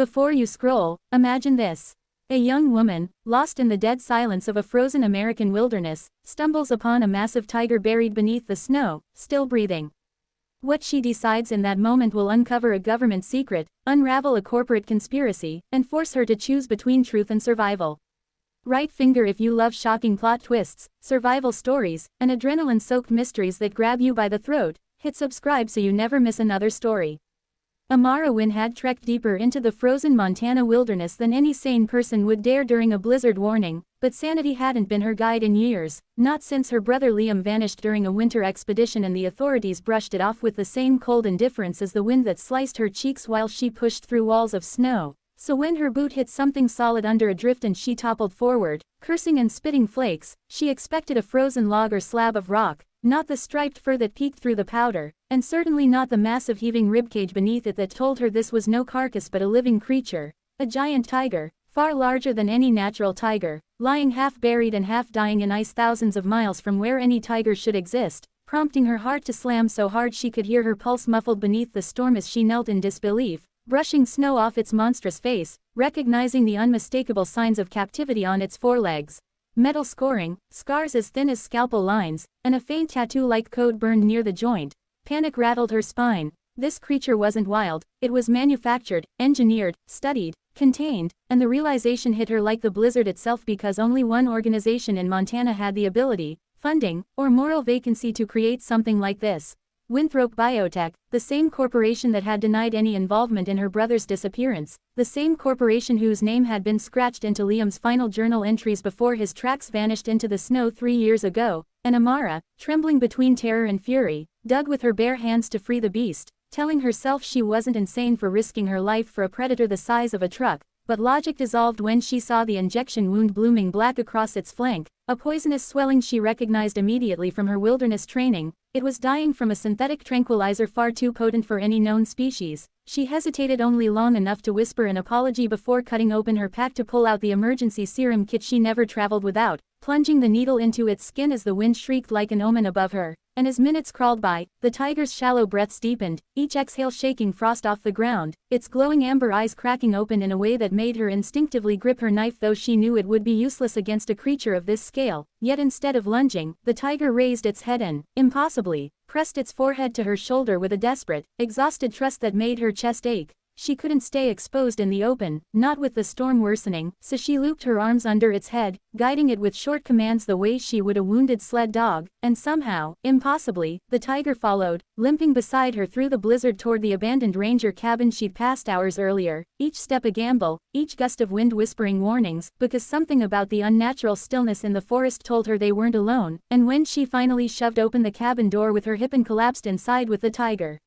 Before you scroll, imagine this. A young woman, lost in the dead silence of a frozen American wilderness, stumbles upon a massive tiger buried beneath the snow, still breathing. What she decides in that moment will uncover a government secret, unravel a corporate conspiracy, and force her to choose between truth and survival. Right finger if you love shocking plot twists, survival stories, and adrenaline-soaked mysteries that grab you by the throat. Hit subscribe so you never miss another story. Amara Wynn had trekked deeper into the frozen Montana wilderness than any sane person would dare during a blizzard warning, but sanity hadn't been her guide in years, not since her brother Liam vanished during a winter expedition and the authorities brushed it off with the same cold indifference as the wind that sliced her cheeks while she pushed through walls of snow. So when her boot hit something solid under a drift and she toppled forward, cursing and spitting flakes, she expected a frozen log or slab of rock, not the striped fur that peeked through the powder, and certainly not the massive heaving ribcage beneath it that told her this was no carcass but a living creature, a giant tiger, far larger than any natural tiger, lying half buried and half dying in ice thousands of miles from where any tiger should exist, prompting her heart to slam so hard she could hear her pulse muffled beneath the storm as she knelt in disbelief, brushing snow off its monstrous face, recognizing the unmistakable signs of captivity on its forelegs. Metal scoring, scars as thin as scalpel lines, and a faint tattoo-like code burned near the joint. Panic rattled her spine. This creature wasn't wild, it was manufactured, engineered, studied, contained, and the realization hit her like the blizzard itself because only one organization in Montana had the ability, funding, or moral vacancy to create something like this. Winthrop Biotech, the same corporation that had denied any involvement in her brother's disappearance, the same corporation whose name had been scratched into Liam's final journal entries before his tracks vanished into the snow 3 years ago, and Amara, trembling between terror and fury, dug with her bare hands to free the beast, telling herself she wasn't insane for risking her life for a predator the size of a truck, but logic dissolved when she saw the injection wound blooming black across its flank, a poisonous swelling she recognized immediately from her wilderness training. It was dying from a synthetic tranquilizer far too potent for any known species. She hesitated only long enough to whisper an apology before cutting open her pack to pull out the emergency serum kit she never traveled without, plunging the needle into its skin as the wind shrieked like an omen above her. And as minutes crawled by, the tiger's shallow breaths deepened, each exhale shaking frost off the ground, its glowing amber eyes cracking open in a way that made her instinctively grip her knife, though she knew it would be useless against a creature of this scale. Yet instead of lunging, the tiger raised its head and, impossibly, pressed its forehead to her shoulder with a desperate, exhausted trust that made her chest ache. She couldn't stay exposed in the open, not with the storm worsening, so she looped her arms under its head, guiding it with short commands the way she would a wounded sled dog, and somehow, impossibly, the tiger followed, limping beside her through the blizzard toward the abandoned ranger cabin she'd passed hours earlier, each step a gamble, each gust of wind whispering warnings, because something about the unnatural stillness in the forest told her they weren't alone. And when she finally shoved open the cabin door with her hip and collapsed inside with the tiger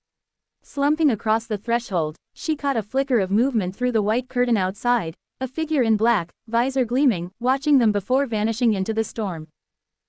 slumping across the threshold, she caught a flicker of movement through the white curtain outside, a figure in black, visor gleaming, watching them before vanishing into the storm.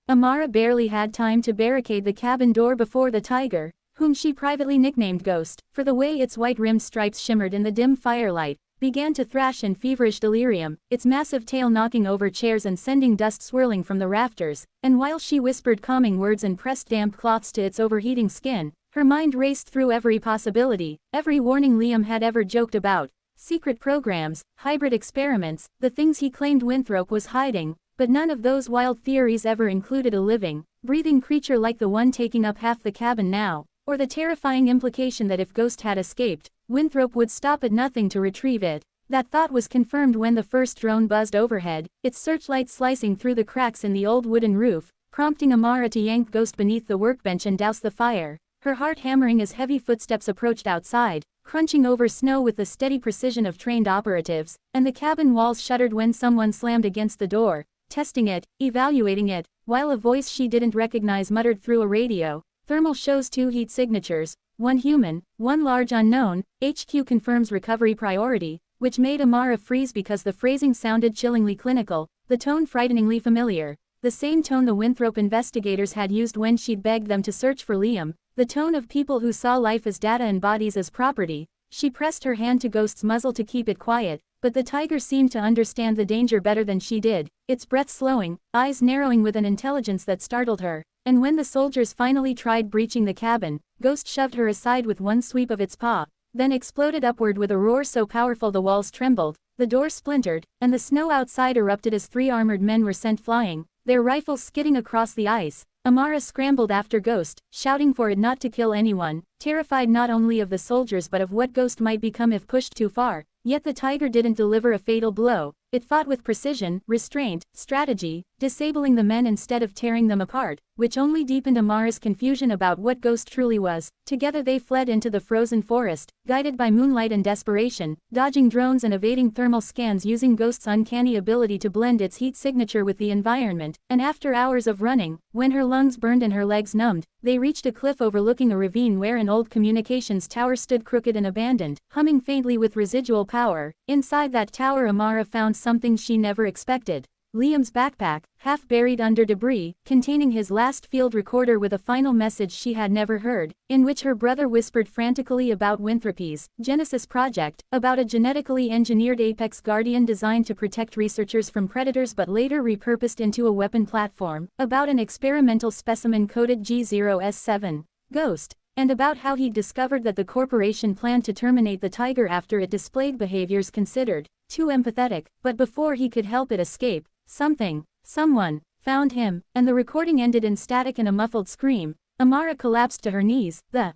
Amara barely had time to barricade the cabin door before the tiger, whom she privately nicknamed Ghost, for the way its white-rimmed stripes shimmered in the dim firelight, began to thrash in feverish delirium, its massive tail knocking over chairs and sending dust swirling from the rafters, and while she whispered calming words and pressed damp cloths to its overheating skin, her mind raced through every possibility, every warning Liam had ever joked about, secret programs, hybrid experiments, the things he claimed Winthrop was hiding, but none of those wild theories ever included a living, breathing creature like the one taking up half the cabin now, or the terrifying implication that if Ghost had escaped, Winthrop would stop at nothing to retrieve it. That thought was confirmed when the first drone buzzed overhead, its searchlight slicing through the cracks in the old wooden roof, prompting Amara to yank Ghost beneath the workbench and douse the fire, her heart hammering as heavy footsteps approached outside, crunching over snow with the steady precision of trained operatives, and the cabin walls shuddered when someone slammed against the door, testing it, evaluating it, while a voice she didn't recognize muttered through a radio, "Thermal shows 2 heat signatures, 1 human, 1 large unknown, HQ confirms recovery priority," which made Amara freeze because the phrasing sounded chillingly clinical, the tone frighteningly familiar, the same tone the Winthrop investigators had used when she'd begged them to search for Liam, the tone of people who saw life as data and bodies as property. She pressed her hand to Ghost's muzzle to keep it quiet, but the tiger seemed to understand the danger better than she did, its breath slowing, eyes narrowing with an intelligence that startled her, and when the soldiers finally tried breaching the cabin, Ghost shoved her aside with one sweep of its paw, then exploded upward with a roar so powerful the walls trembled, the door splintered, and the snow outside erupted as 3 armored men were sent flying, their rifles skidding across the ice. Amara scrambled after Ghost, shouting for it not to kill anyone, terrified not only of the soldiers but of what Ghost might become if pushed too far. Yet the tiger didn't deliver a fatal blow. It fought with precision, restraint, strategy, disabling the men instead of tearing them apart, which only deepened Amara's confusion about what Ghost truly was. Together they fled into the frozen forest, guided by moonlight and desperation, dodging drones and evading thermal scans using Ghost's uncanny ability to blend its heat signature with the environment. And after hours of running, when her lungs burned and her legs numbed, they reached a cliff overlooking a ravine where an old communications tower stood crooked and abandoned, humming faintly with residual power. Inside that tower Amara found something she never expected. Liam's backpack, half buried under debris, containing his last field recorder with a final message she had never heard, in which her brother whispered frantically about Winthropy's Genesis project, about a genetically engineered apex guardian designed to protect researchers from predators but later repurposed into a weapon platform, about an experimental specimen coded G0S7, Ghost, and about how he'd discovered that the corporation planned to terminate the tiger after it displayed behaviors considered too empathetic, but before he could help it escape, someone, found him, and the recording ended in static and a muffled scream. Amara collapsed to her knees, the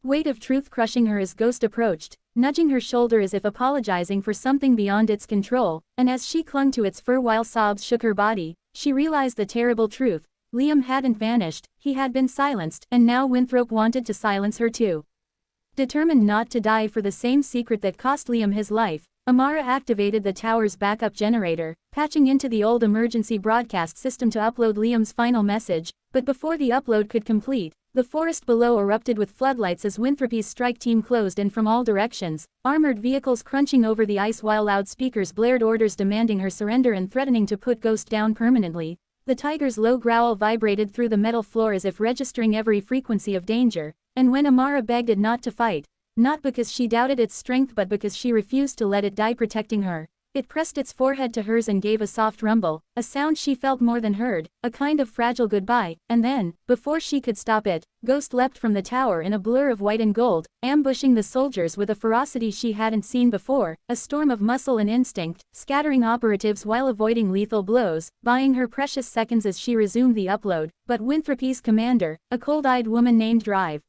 weight of truth crushing her as Ghost approached, nudging her shoulder as if apologizing for something beyond its control, and as she clung to its fur while sobs shook her body, she realized the terrible truth. Liam hadn't vanished, he had been silenced, and now Winthrop wanted to silence her too. Determined not to die for the same secret that cost Liam his life, Amara activated the tower's backup generator, patching into the old emergency broadcast system to upload Liam's final message, but before the upload could complete, the forest below erupted with floodlights as Winthropy's strike team closed in from all directions, armored vehicles crunching over the ice while loudspeakers blared orders demanding her surrender and threatening to put Ghost down permanently. The tiger's low growl vibrated through the metal floor as if registering every frequency of danger, and when Amara begged it not to fight, not because she doubted its strength but because she refused to let it die protecting her, it pressed its forehead to hers and gave a soft rumble, a sound she felt more than heard, a kind of fragile goodbye, and then, before she could stop it, Ghost leapt from the tower in a blur of white and gold, ambushing the soldiers with a ferocity she hadn't seen before, a storm of muscle and instinct, scattering operatives while avoiding lethal blows, buying her precious seconds as she resumed the upload. But Winthropy's commander, a cold-eyed woman named Drive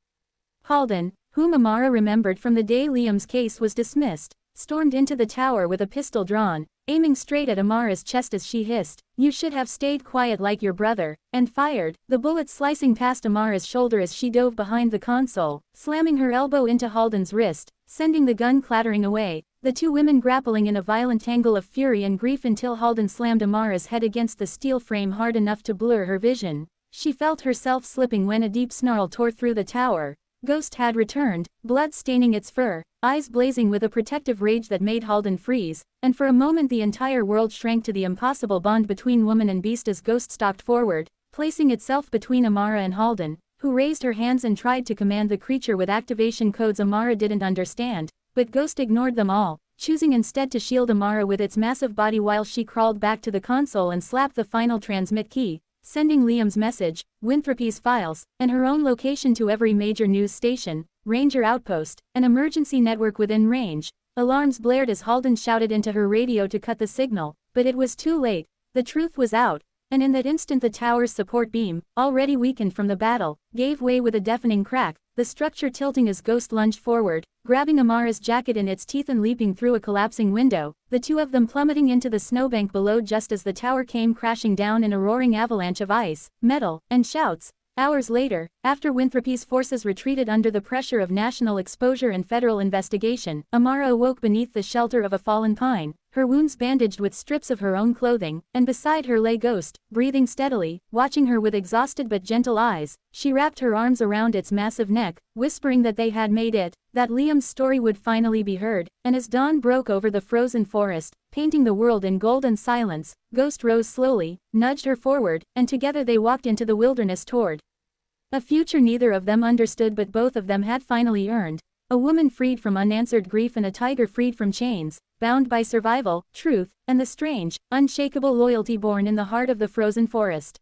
Halden, whom Amara remembered from the day Liam's case was dismissed, stormed into the tower with a pistol drawn, aiming straight at Amara's chest as she hissed, "You should have stayed quiet like your brother," and fired, the bullet slicing past Amara's shoulder as she dove behind the console, slamming her elbow into Halden's wrist, sending the gun clattering away, the two women grappling in a violent tangle of fury and grief until Halden slammed Amara's head against the steel frame hard enough to blur her vision. She felt herself slipping when a deep snarl tore through the tower. Ghost had returned, blood staining its fur, eyes blazing with a protective rage that made Halden freeze, and for a moment the entire world shrank to the impossible bond between woman and beast as Ghost stalked forward, placing itself between Amara and Halden, who raised her hands and tried to command the creature with activation codes Amara didn't understand, but Ghost ignored them all, choosing instead to shield Amara with its massive body while she crawled back to the console and slapped the final transmit key, sending Liam's message, Winthropy's files, and her own location to every major news station, ranger outpost, an emergency network within range. Alarms blared as Halden shouted into her radio to cut the signal, but it was too late. The truth was out, and in that instant the tower's support beam, already weakened from the battle, gave way with a deafening crack, the structure tilting as Ghost lunged forward, grabbing Amara's jacket in its teeth and leaping through a collapsing window, the two of them plummeting into the snowbank below just as the tower came crashing down in a roaring avalanche of ice, metal, and shouts. Hours later, after Winthropy's forces retreated under the pressure of national exposure and federal investigation, Amara awoke beneath the shelter of a fallen pine, her wounds bandaged with strips of her own clothing, and beside her lay Ghost, breathing steadily, watching her with exhausted but gentle eyes. She wrapped her arms around its massive neck, whispering that they had made it, that Liam's story would finally be heard, and as dawn broke over the frozen forest, painting the world in gold and silence, Ghost rose slowly, nudged her forward, and together they walked into the wilderness toward a future neither of them understood but both of them had finally earned. A woman freed from unanswered grief and a tiger freed from chains, bound by survival, truth, and the strange, unshakable loyalty born in the heart of the frozen forest.